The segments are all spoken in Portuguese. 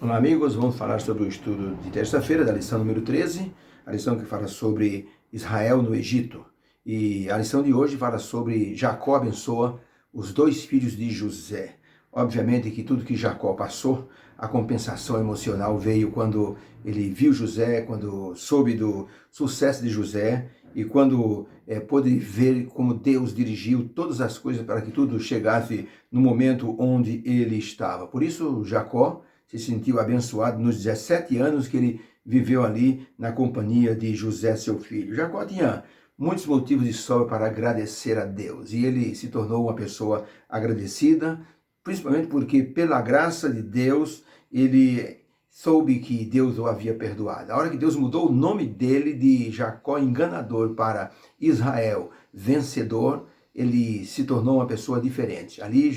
Olá amigos, vamos falar sobre o estudo de terça-feira da lição número 13, a lição que fala sobre Israel no Egito. E a lição de hoje fala sobre Jacó abençoa os dois filhos de José. Obviamente que tudo que Jacó passou, a compensação emocional veio quando ele viu José, quando soube do sucesso de José e quando pôde ver como Deus dirigiu todas as coisas para que tudo chegasse no momento onde ele estava. Por isso Jacó se sentiu abençoado nos 17 anos que ele viveu ali na companhia de José, seu filho. Jacó tinha muitos motivos de sobra para agradecer a Deus e ele se tornou uma pessoa agradecida, principalmente porque pela graça de Deus ele soube que Deus o havia perdoado. A hora que Deus mudou o nome dele de Jacó enganador para Israel vencedor, ele se tornou uma pessoa diferente. Ali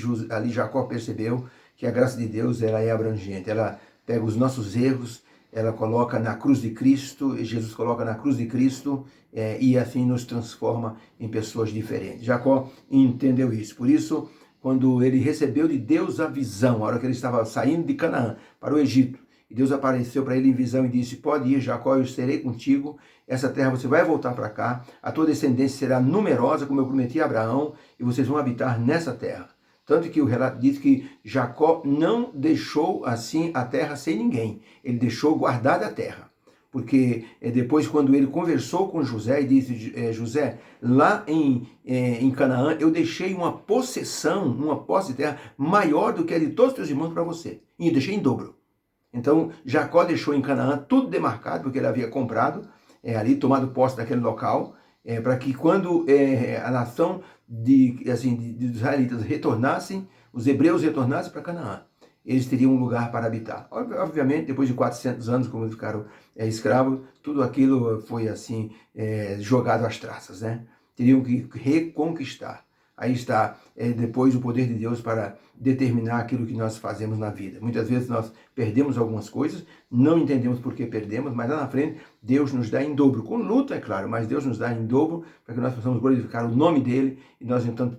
Jacó percebeu que a graça de Deus ela é abrangente, ela pega os nossos erros, ela coloca na cruz de Cristo, e Jesus coloca na cruz de Cristo e assim nos transforma em pessoas diferentes. Jacó entendeu isso, por isso quando ele recebeu de Deus a visão, a hora que ele estava saindo de Canaã para o Egito, e Deus apareceu para ele em visão e disse: pode ir, Jacó, eu serei contigo, essa terra você vai voltar para cá, a tua descendência será numerosa, como eu prometi a Abraão, e vocês vão habitar nessa terra. Tanto que o relato diz que Jacó não deixou assim a terra sem ninguém. Ele deixou guardada a terra. Porque depois quando ele conversou com José e disse, José, lá em Canaã eu deixei uma posse de terra maior do que a de todos os teus irmãos para você. E deixei em dobro. Então Jacó deixou em Canaã tudo demarcado, porque ele havia comprado, ali tomado posse daquele local, para que quando a nação de israelitas retornassem, os hebreus retornassem para Canaã, eles teriam um lugar para habitar. Obviamente, depois de 400 anos, como eles ficaram escravos, tudo aquilo foi assim, jogado às traças, né? Teriam que reconquistar. Aí está depois o poder de Deus para determinar aquilo que nós fazemos na vida. Muitas vezes nós perdemos algumas coisas, não entendemos por que perdemos, mas lá na frente Deus nos dá em dobro. Com luta, é claro, mas Deus nos dá em dobro para que nós possamos glorificar o nome dEle e nós então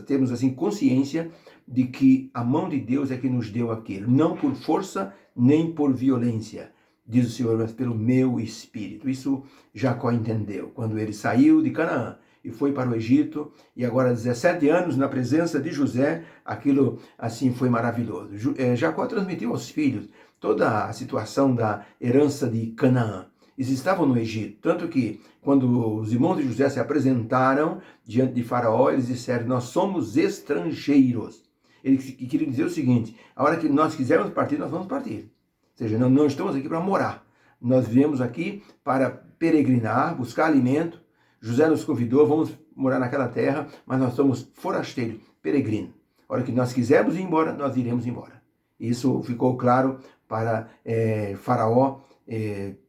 temos assim consciência de que a mão de Deus é que nos deu aquilo, não por força nem por violência, diz o Senhor, mas pelo meu espírito. Isso Jacó entendeu quando ele saiu de Canaã e foi para o Egito, e agora 17 anos na presença de José, aquilo assim foi maravilhoso. Jacó transmitiu aos filhos toda a situação da herança de Canaã. Eles estavam no Egito, tanto que quando os irmãos de José se apresentaram diante de Faraó, eles disseram: nós somos estrangeiros. Ele queria dizer o seguinte: a hora que nós quisermos partir, nós vamos partir. Ou seja, não estamos aqui para morar, nós viemos aqui para peregrinar, buscar alimento. José nos convidou, vamos morar naquela terra, mas nós somos forasteiros, peregrinos. A hora que nós quisermos ir embora, nós iremos embora. Isso ficou claro para Faraó,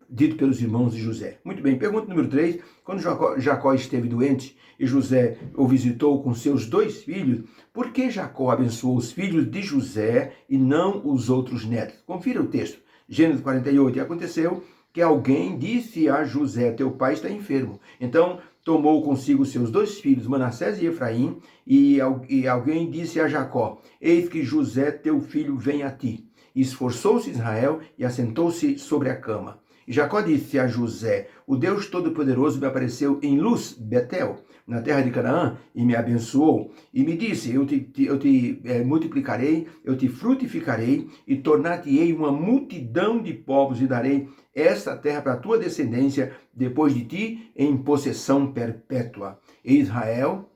dito pelos irmãos de José. Muito bem, pergunta número 3. Quando Jacó esteve doente e José o visitou com seus 2 filhos, por que Jacó abençoou os filhos de José e não os outros netos? Confira o texto. Gênesis 48. E aconteceu que alguém disse a José: teu pai está enfermo. Então tomou consigo seus 2 filhos, Manassés e Efraim, e alguém disse a Jacó: eis que José teu filho vem a ti. E esforçou-se Israel e assentou-se sobre a cama. E Jacó disse a José: o Deus Todo-Poderoso me apareceu em Luz, Betel, na terra de Canaã, e me abençoou. E me disse: eu te multiplicarei, eu te frutificarei, e tornar-te-ei uma multidão de povos, e darei esta terra para a tua descendência, depois de ti, em possessão perpétua. E Israel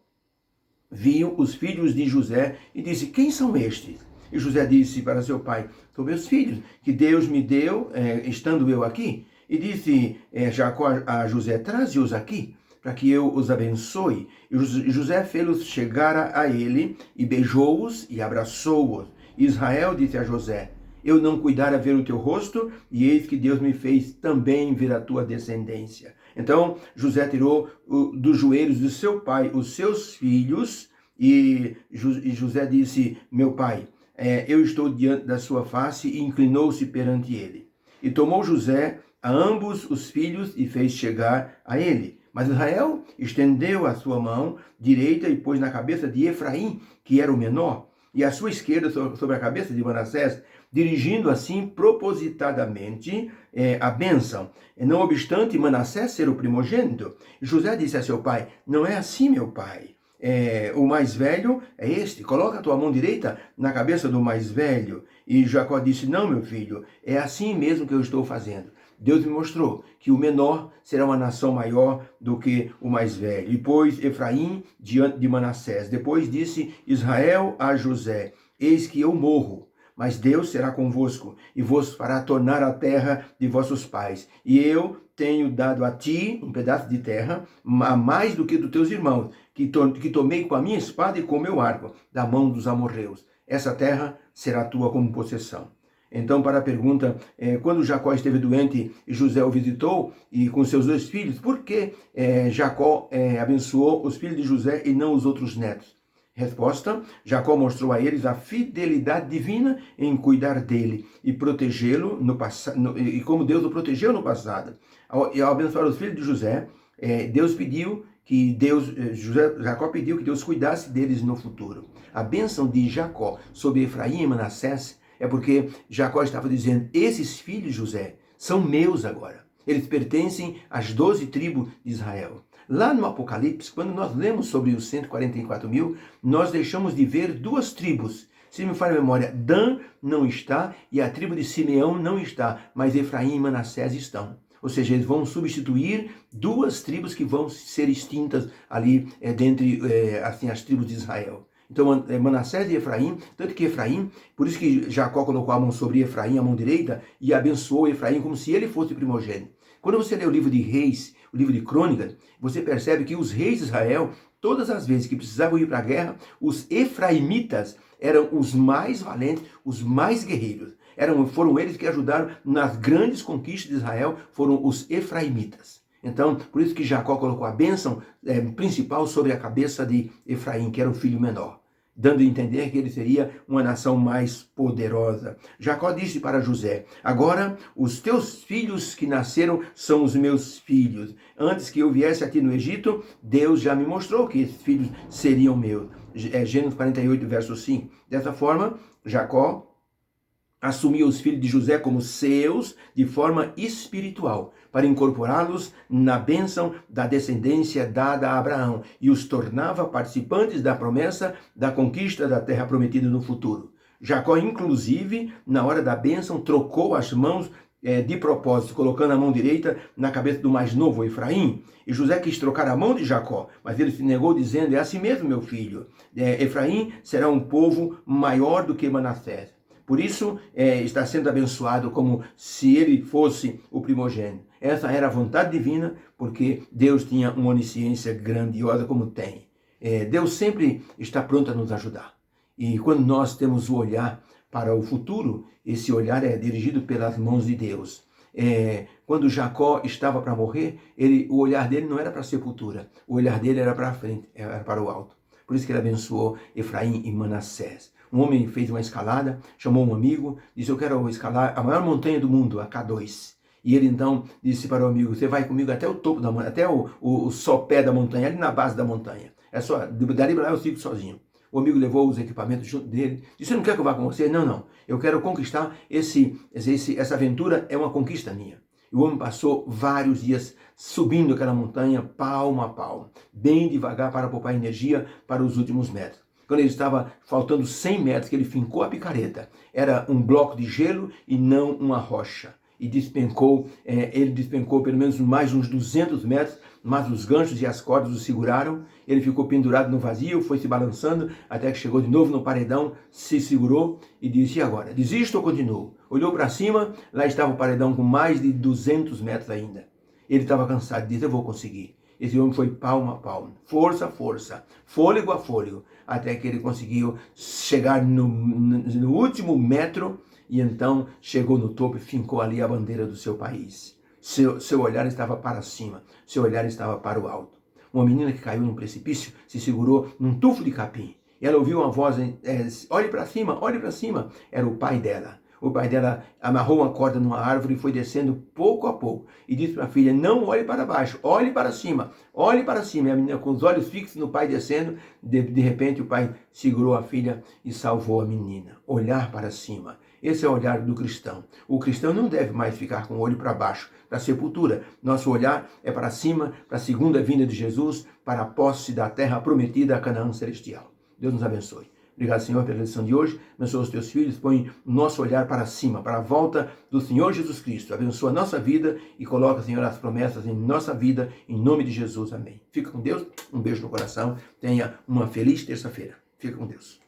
viu os filhos de José e disse: quem são estes? E José disse para seu pai: são meus filhos, que Deus me deu, estando eu aqui. E disse Jacó a José: traze-os aqui, para que eu os abençoe. E José fê-los chegar a ele, e beijou-os e abraçou-os. E Israel disse a José: eu não cuidara ver o teu rosto, e eis que Deus me fez também ver a tua descendência. Então José tirou dos joelhos de seu pai os seus filhos, e José disse: meu pai, eu estou diante da sua face, e inclinou-se perante ele. E tomou José a ambos os filhos e fez chegar a ele. Mas Israel estendeu a sua mão direita e pôs na cabeça de Efraim, que era o menor, e à sua esquerda sobre a cabeça de Manassés, dirigindo assim propositadamente a bênção. Não obstante Manassés ser o primogênito, José disse a seu pai: não é assim, meu pai. O mais velho é este, coloca a tua mão direita na cabeça do mais velho. E Jacó disse: não, meu filho, é assim mesmo que eu estou fazendo. Deus me mostrou que o menor será uma nação maior do que o mais velho. E pôs Efraim diante de Manassés. Depois disse Israel a José: eis que eu morro, mas Deus será convosco e vos fará tornar a terra de vossos pais. E eu tenho dado a ti um pedaço de terra, a mais do que dos teus irmãos, que tomei com a minha espada e com o meu arco, da mão dos amorreus. Essa terra será tua como possessão. Então, para a pergunta, quando Jacó esteve doente e José o visitou, e com seus 2 filhos, por que Jacó abençoou os filhos de José e não os outros netos? Resposta: Jacó mostrou a eles a fidelidade divina em cuidar dele e protegê-lo no passado, e como Deus o protegeu no passado. Ao abençoar os filhos de José, Deus pediu que Jacó pediu que Deus cuidasse deles no futuro. A bênção de Jacó sobre Efraim e Manassés é porque Jacó estava dizendo: esses filhos de José são meus agora. Eles pertencem às 12 tribos de Israel. Lá no Apocalipse, quando nós lemos sobre os 144 mil, nós deixamos de ver 2 tribos. Se me falha a memória, Dan não está e a tribo de Simeão não está, mas Efraim e Manassés estão. Ou seja, eles vão substituir 2 tribos que vão ser extintas ali dentre assim, as tribos de Israel. Então, Manassés e Efraim, tanto que Efraim, por isso que Jacó colocou a mão sobre Efraim, a mão direita, e abençoou Efraim como se ele fosse primogênito. Quando você lê o livro de Reis, o livro de Crônicas, você percebe que os reis de Israel, todas as vezes que precisavam ir para a guerra, os efraimitas eram os mais valentes, os mais guerreiros. Foram eles que ajudaram nas grandes conquistas de Israel, foram os efraimitas. Então, por isso que Jacó colocou a bênção principal sobre a cabeça de Efraim, que era o filho menor, dando a entender que ele seria uma nação mais poderosa. Jacó disse para José: agora os teus filhos que nasceram são os meus filhos. Antes que eu viesse aqui no Egito, Deus já me mostrou que esses filhos seriam meus. Gênesis 48, verso 5. Dessa forma, Jacó assumiu os filhos de José como seus de forma espiritual, para incorporá-los na bênção da descendência dada a Abraão, e os tornava participantes da promessa da conquista da terra prometida no futuro. Jacó, inclusive, na hora da bênção, trocou as mãos de propósito, colocando a mão direita na cabeça do mais novo, Efraim. E José quis trocar a mão de Jacó, mas ele se negou, dizendo: é assim mesmo, meu filho. Efraim será um povo maior do que Manassés. Por isso, está sendo abençoado como se ele fosse o primogênito. Essa era a vontade divina, porque Deus tinha uma onisciência grandiosa como tem. Deus sempre está pronto a nos ajudar. E quando nós temos o olhar para o futuro, esse olhar é dirigido pelas mãos de Deus. Quando Jacó estava para morrer, o olhar dele não era para a sepultura, o olhar dele era para a frente, era para o alto. Por isso que ele abençoou Efraim e Manassés. Um homem fez uma escalada, chamou um amigo, disse: eu quero escalar a maior montanha do mundo, a K2. E ele então disse para o amigo: você vai comigo até o topo da montanha, até o sopé da montanha, ali na base da montanha. Dali para lá eu sigo sozinho. O amigo levou os equipamentos junto dele. Disse: você não quer que eu vá com você? Não, não. Eu quero conquistar essa aventura, é uma conquista minha. E o homem passou vários dias subindo aquela montanha, palmo a palmo, bem devagar para poupar energia para os últimos metros. Quando ele estava faltando 100 metros, que ele fincou a picareta, era um bloco de gelo e não uma rocha. E ele despencou pelo menos mais uns 200 metros, mas os ganchos e as cordas o seguraram. Ele ficou pendurado no vazio, foi se balançando, até que chegou de novo no paredão, se segurou e disse: e agora? Desisto ou continuo? Olhou para cima, lá estava o paredão com mais de 200 metros ainda. Ele estava cansado, disse: eu vou conseguir. Esse homem foi palmo a palmo, força a força, fôlego a fôlego, até que ele conseguiu chegar no último metro, e então chegou no topo e fincou ali a bandeira do seu país. Seu olhar estava para cima, seu olhar estava para o alto. Uma menina que caiu num precipício se segurou num tufo de capim. Ela ouviu uma voz: olhe para cima, olhe para cima. Era o pai dela. O pai dela amarrou uma corda numa árvore e foi descendo pouco a pouco. E disse para a filha, não olhe para baixo, olhe para cima, olhe para cima. E a menina com os olhos fixos no pai descendo, de repente o pai segurou a filha e salvou a menina. Olhar para cima. Esse é o olhar do cristão. O cristão não deve mais ficar com o olho para baixo, para a sepultura. Nosso olhar é para cima, para a segunda vinda de Jesus, para a posse da terra prometida, a Canaã celestial. Deus nos abençoe. Obrigado, Senhor, pela lição de hoje. Abençoa os teus filhos, põe o nosso olhar para cima, para a volta do Senhor Jesus Cristo. Abençoa a nossa vida e coloca, Senhor, as promessas em nossa vida, em nome de Jesus. Amém. Fica com Deus, um beijo no coração. Tenha uma feliz terça-feira. Fica com Deus.